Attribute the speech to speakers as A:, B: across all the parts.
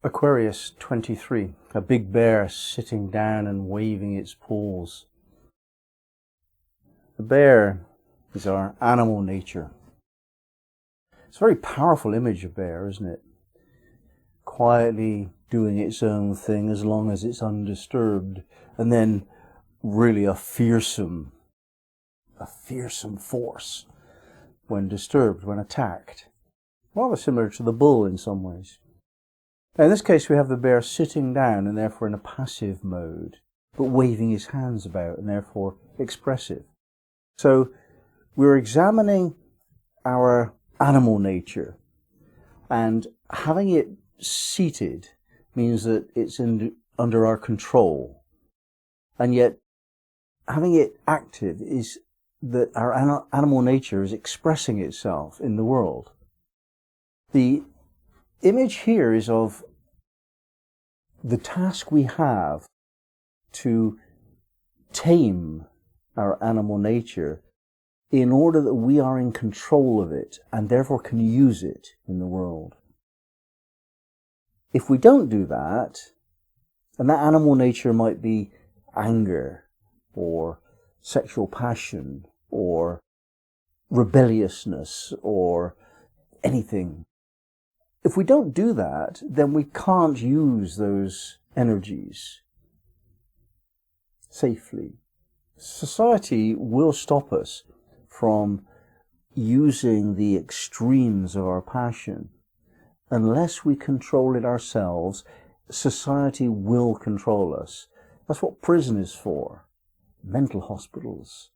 A: Aquarius 23, a big bear sitting down and waving its paws. The bear is our animal nature. It's a very powerful image of bear, isn't it? Quietly doing its own thing as long as it's undisturbed, and then really a fearsome force when disturbed, when attacked. Rather similar to the bull in some ways. Now in this case we have the bear sitting down and therefore in a passive mode, but waving his hands about and therefore expressive. So we're examining our animal nature, and having it seated means that it's under our control, and yet having it active is that our animal nature is expressing itself in the world. The image here is of the task we have to tame our animal nature in order that we are in control of it and therefore can use it in the world. If we don't do that, and that animal nature might be anger or sexual passion or rebelliousness or anything, if we don't do that, then we can't use those energies safely. Society will stop us from using the extremes of our passion. Unless we control it ourselves, society will control us. That's what prison is for. Mental hospitals,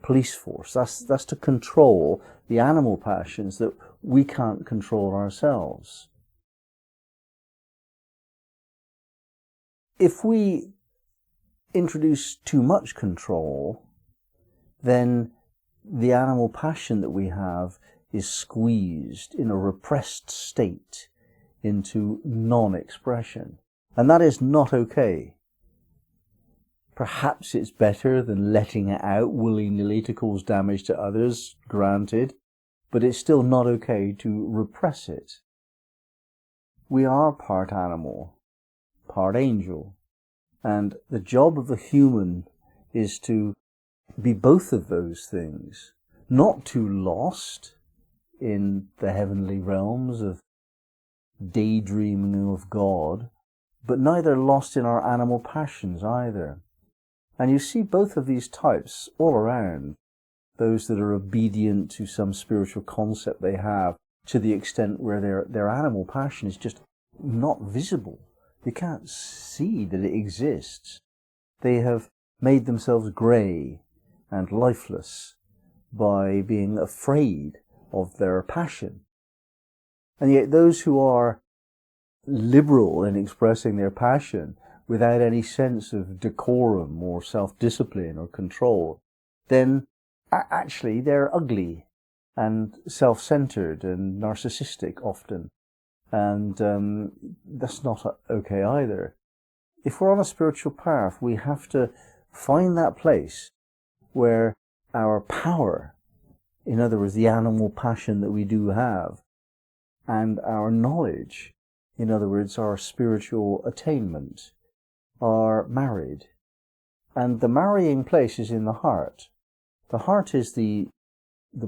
A: police force. That's to control the animal passions that we can't control ourselves. If we introduce too much control, then the animal passion that we have is squeezed in a repressed state into non-expression. And that is not okay. Perhaps it's better than letting it out willy-nilly to cause damage to others, granted, but it's still not okay to repress it. We are part animal, part angel, and the job of the human is to be both of those things, not too lost in the heavenly realms of daydreaming of God, but neither lost in our animal passions either. And you see both of these types all around, those that are obedient to some spiritual concept they have, to the extent where their animal passion is just not visible. You can't see that it exists. They have made themselves grey and lifeless by being afraid of their passion. And yet those who are liberal in expressing their passion without any sense of decorum or self-discipline or control, then actually they're ugly and self-centered and narcissistic often. And that's not okay either. If we're on a spiritual path, we have to find that place where our power, in other words, the animal passion that we do have, and our knowledge, in other words, our spiritual attainment, are married. And the marrying place is in the heart. The heart is the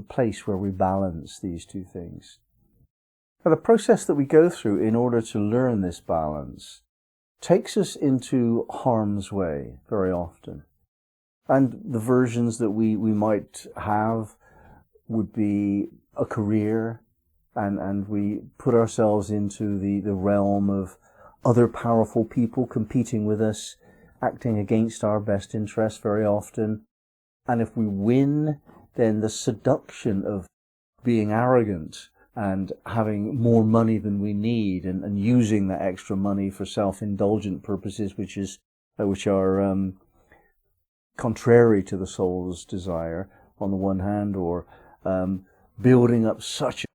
A: place where we balance these two things. Now, the process that we go through in order to learn this balance takes us into harm's way very often. And the versions that we might have would be a career, and we put ourselves into the realm of other powerful people competing with us, acting against our best interests very often. And if we win, then the seduction of being arrogant and having more money than we need, and using that extra money for self-indulgent purposes, which are contrary to the soul's desire on the one hand, or building up such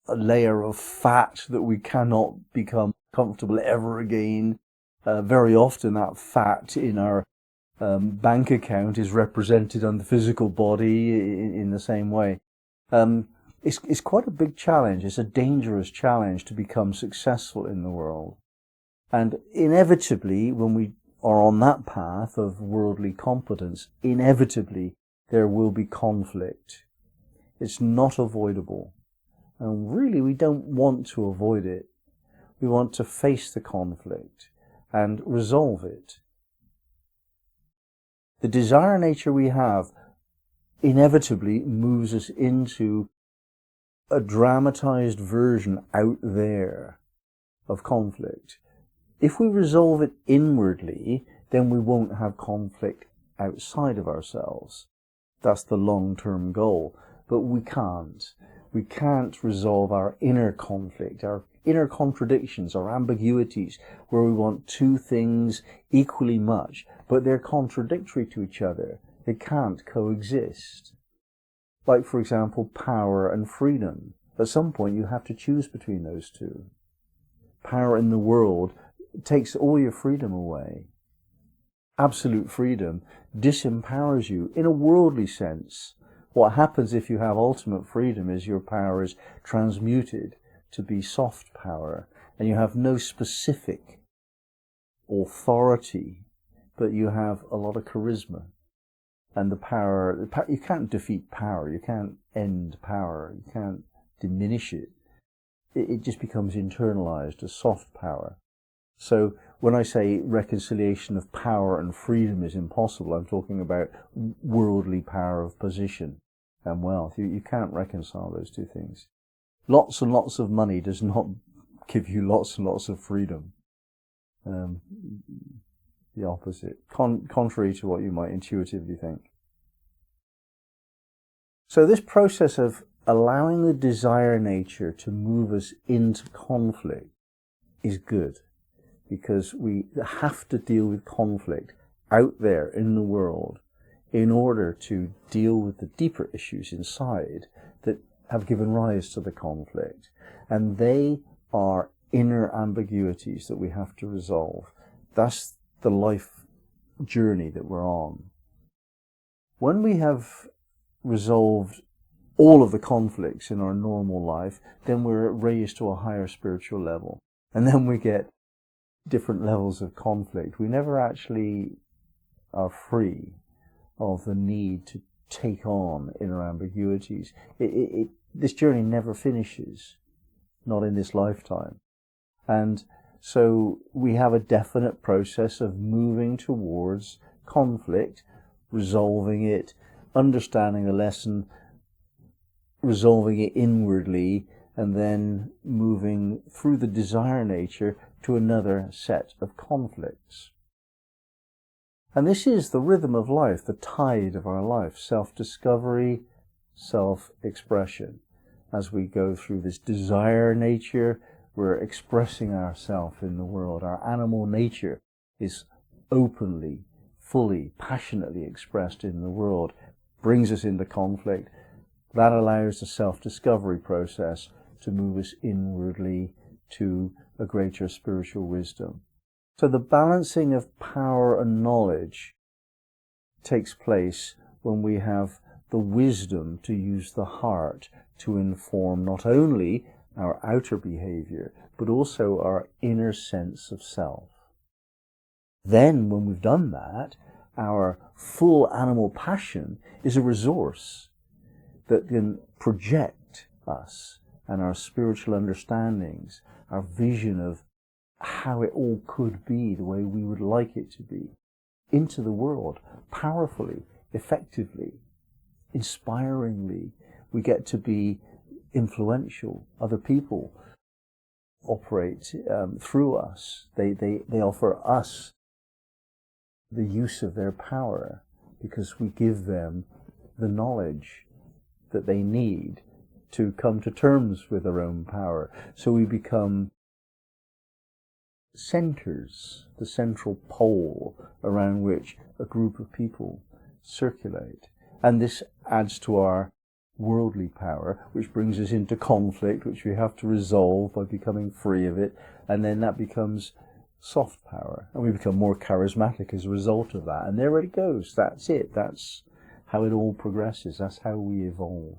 A: a layer of fat that we cannot become comfortable ever again. Very often that fat in our bank account is represented on the physical body in the same way. it's quite a big challenge. It's a dangerous challenge to become successful in the world. And inevitably, when we are on that path of worldly competence, inevitably there will be conflict. It's not avoidable. And really, we don't want to avoid it. We want to face the conflict and resolve it. The desire nature we have inevitably moves us into a dramatized version out there of conflict. If we resolve it inwardly, then we won't have conflict outside of ourselves. That's the long-term goal. But we can't. We can't resolve our inner conflict, our inner contradictions, our ambiguities, where we want two things equally much, but they're contradictory to each other. They can't coexist. Like, for example, power and freedom. At some point you have to choose between those two. Power in the world takes all your freedom away. Absolute freedom disempowers you in a worldly sense. What happens if you have ultimate freedom is your power is transmuted to be soft power, and you have no specific authority, but you have a lot of charisma. And the power, you can't defeat power, you can't end power, you can't diminish it. It just becomes internalized as soft power. So when I say reconciliation of power and freedom is impossible, I'm talking about worldly power of position and wealth. You can't reconcile those two things. Lots and lots of money does not give you lots and lots of freedom. The opposite, contrary to what you might intuitively think. So this process of allowing the desire nature to move us into conflict is good, because we have to deal with conflict out there in the world in order to deal with the deeper issues inside that have given rise to the conflict. And they are inner ambiguities that we have to resolve. That's the life journey that we're on. When we have resolved all of the conflicts in our normal life, then we're raised to a higher spiritual level. And then we get different levels of conflict. We never actually are free of the need to take on inner ambiguities. This journey never finishes, not in this lifetime. And so we have a definite process of moving towards conflict, resolving it, understanding the lesson, resolving it inwardly, and then moving through the desire nature to another set of conflicts. And this is the rhythm of life, the tide of our life, self-discovery, self-expression. As we go through this desire nature, we're expressing ourselves in the world. Our animal nature is openly, fully, passionately expressed in the world, brings us into conflict. That allows the self-discovery process to move us inwardly to a greater spiritual wisdom. So the balancing of power and knowledge takes place when we have the wisdom to use the heart to inform not only our outer behavior, but also our inner sense of self. Then, when we've done that, our full animal passion is a resource that can project us and our spiritual understandings, our vision of how it all could be the way we would like it to be, into the world, powerfully, effectively, inspiringly. We get to be influential. Other people operate through us. They offer us the use of their power because we give them the knowledge that they need to come to terms with their own power. So we become centers, the central pole around which a group of people circulate. And this adds to our worldly power, which brings us into conflict, which we have to resolve by becoming free of it, and then that becomes soft power, and we become more charismatic as a result of that, and there it goes. That's it. That's how it all progresses. That's how we evolve.